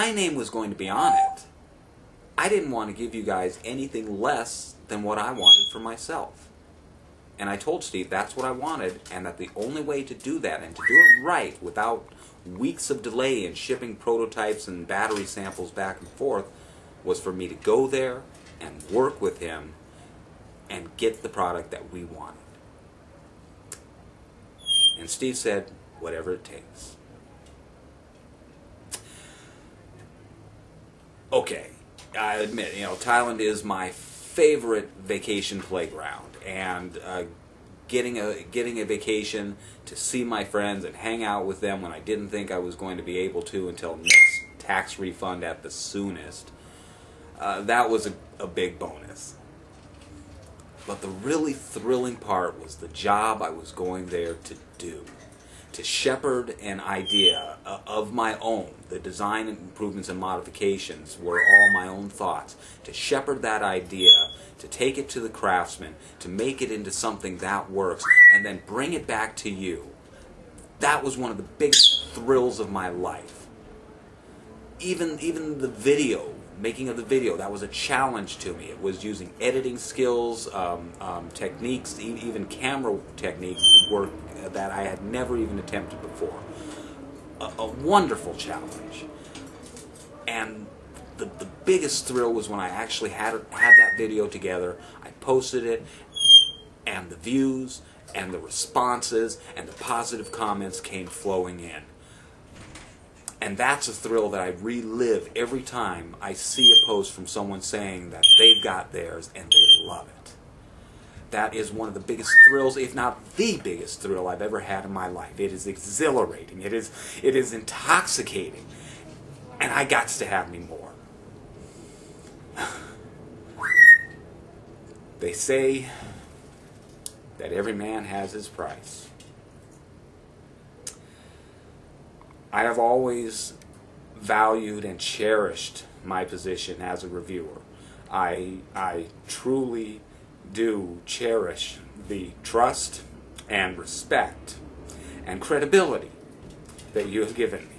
my name was going to be on it, I didn't want to give you guys anything less than what I wanted for myself. And I told Steve that's what I wanted, and that the only way to do that, and to do it right without weeks of delay in shipping prototypes and battery samples back and forth, was for me to go there and work with him and get the product that we wanted. And Steve said, whatever it takes. Okay, I admit, Thailand is my favorite vacation playground, and getting a vacation to see my friends and hang out with them when I didn't think I was going to be able to until next tax refund at the soonest, that was a big bonus. But the really thrilling part was the job I was going there to do. To shepherd an idea of my own. The design improvements and modifications were all my own thoughts. To shepherd that idea, to take it to the craftsman, to make it into something that works, and then bring it back to you. That was one of the biggest thrills of my life. Even the video, making of the video, that was a challenge to me. It was using editing skills, techniques, even camera techniques work that I had never even attempted before. A wonderful challenge. And the biggest thrill was when I actually had that video together. I posted it, and the views and the responses and the positive comments came flowing in. And that's a thrill that I relive every time I see a post from someone saying that they've got theirs and they love it. That is one of the biggest thrills, if not the biggest thrill I've ever had in my life. It is exhilarating. It is intoxicating. And I got to have me more. They say that every man has his price. I have always valued and cherished my position as a reviewer. I truly do cherish the trust and respect and credibility that you have given me.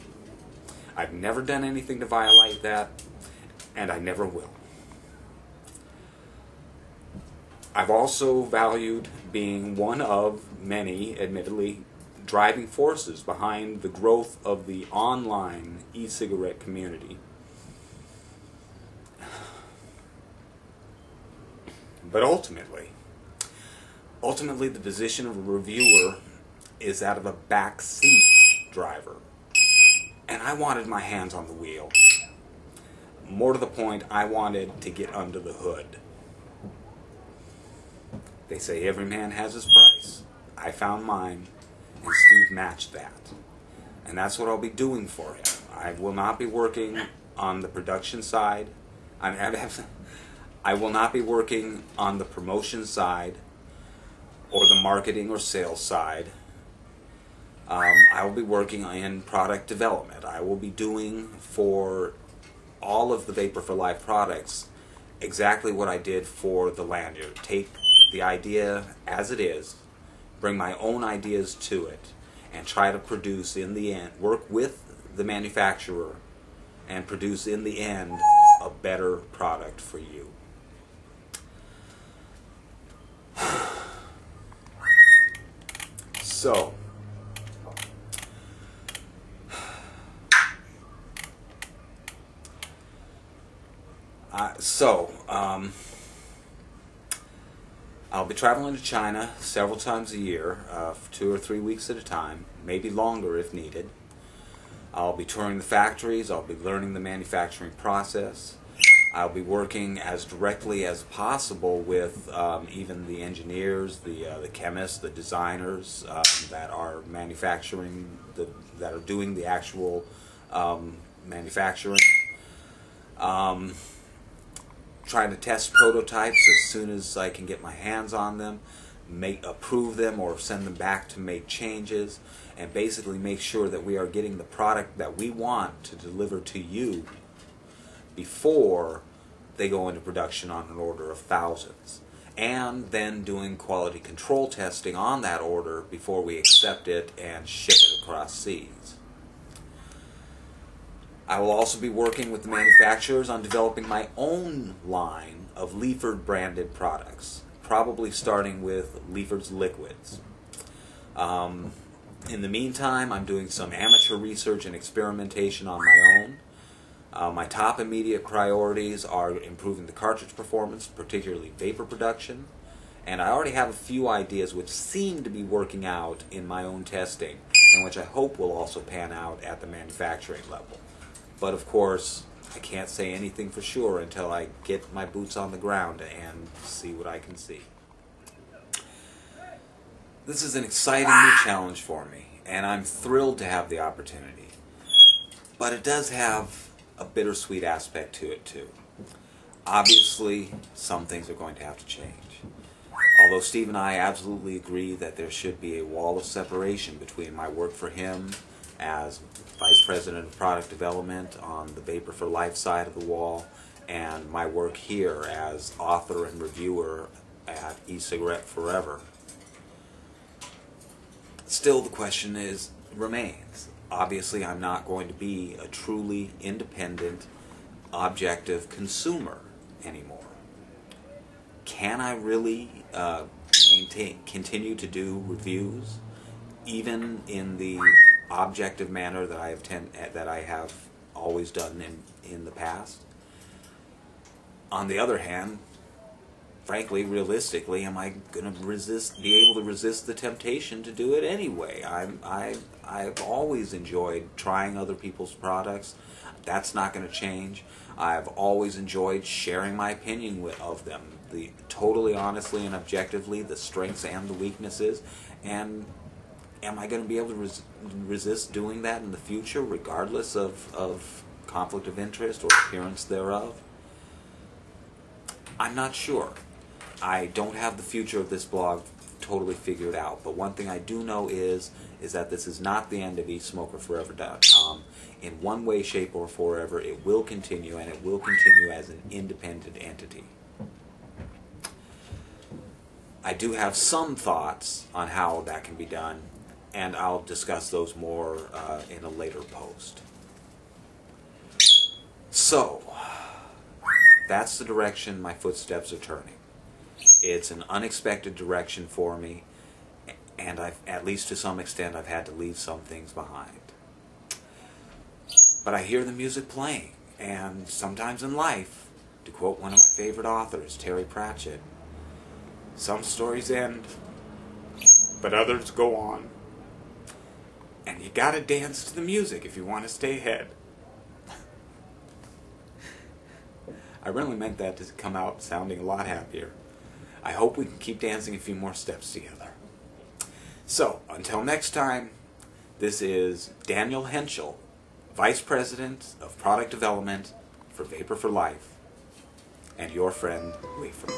I've never done anything to violate that, and I never will. I've also valued being one of many, admittedly, driving forces behind the growth of the online e-cigarette community. But ultimately the position of a reviewer is that of a backseat driver. And I wanted my hands on the wheel. More to the point, I wanted to get under the hood. They say every man has his price. I found mine, and Steve matched that. And that's what I'll be doing for him. I will not be working on the production side. I will not be working on the promotion side or the marketing or sales side. I will be working in product development. I will be doing for all of the Vapor4Life products exactly what I did for the lanyard. Take the idea as it is, bring my own ideas to it, and try to produce in the end, work with the manufacturer, and produce in the end a better product for you. So, I'll be traveling to China several times a year, for 2 or 3 weeks at a time, maybe longer if needed. I'll be touring the factories, I'll be learning the manufacturing process. I'll be working as directly as possible with even the engineers, the chemists, the designers that are manufacturing, that are doing the actual manufacturing. Trying to test prototypes as soon as I can get my hands on them, approve them or send them back to make changes, and basically make sure that we are getting the product that we want to deliver to you before they go into production on an order of thousands. And then doing quality control testing on that order before we accept it and ship it across seas. I will also be working with the manufacturers on developing my own line of Leaford branded products, probably starting with Leaford's liquids. In the meantime, I'm doing some amateur research and experimentation on my own. My top immediate priorities are improving the cartridge performance, particularly vapor production, and I already have a few ideas which seem to be working out in my own testing, and which I hope will also pan out at the manufacturing level. But of course, I can't say anything for sure until I get my boots on the ground and see what I can see. This is an exciting new challenge for me, and I'm thrilled to have the opportunity. But it does have a bittersweet aspect to it too. Obviously, some things are going to have to change. Although Steve and I absolutely agree that there should be a wall of separation between my work for him as Vice President of Product Development on the Vapor4Life side of the wall, and my work here as author and reviewer at E-Cigarette Forever. Still, the question remains. Obviously, I'm not going to be a truly independent, objective consumer anymore. Can I really continue to do reviews, even in the objective manner that I have always done in the past? On the other hand, frankly, realistically, am I going to be able to resist the temptation to do it anyway? I've always enjoyed trying other people's products. That's not going to change. I've always enjoyed sharing my opinion of them, totally honestly and objectively, the strengths and the weaknesses. And am I going to be able to resist doing that in the future, regardless of conflict of interest or appearance thereof? I'm not sure. I don't have the future of this blog totally figured out, but one thing I do know is that this is not the end of eSmokerForever.com. In one way, shape, or forever, it will continue, and it will continue as an independent entity. I do have some thoughts on how that can be done, and I'll discuss those more in a later post. So, that's the direction my footsteps are turning. It's an unexpected direction for me, and at least to some extent, I've had to leave some things behind. But I hear the music playing, and sometimes in life, to quote one of my favorite authors, Terry Pratchett, some stories end, but others go on. And you gotta dance to the music if you want to stay ahead. I really meant that to come out sounding a lot happier. I hope we can keep dancing a few more steps together. So, until next time, this is Daniel Henschel, Vice President of Product Development for Vapor4Life, and your friend, Leaford.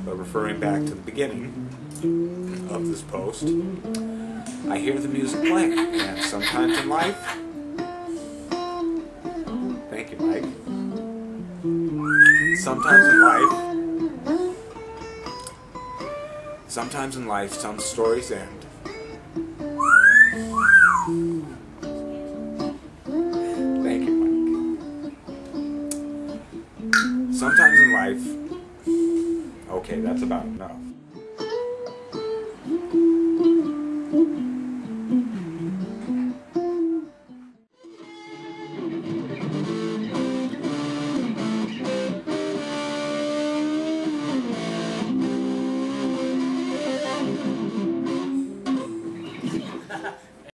But referring back to the beginning of this post, I hear the music playing, and sometimes in life, thank you, Mike, sometimes in life, some stories end. Thank you, Mike. Sometimes in life, okay, that's about enough.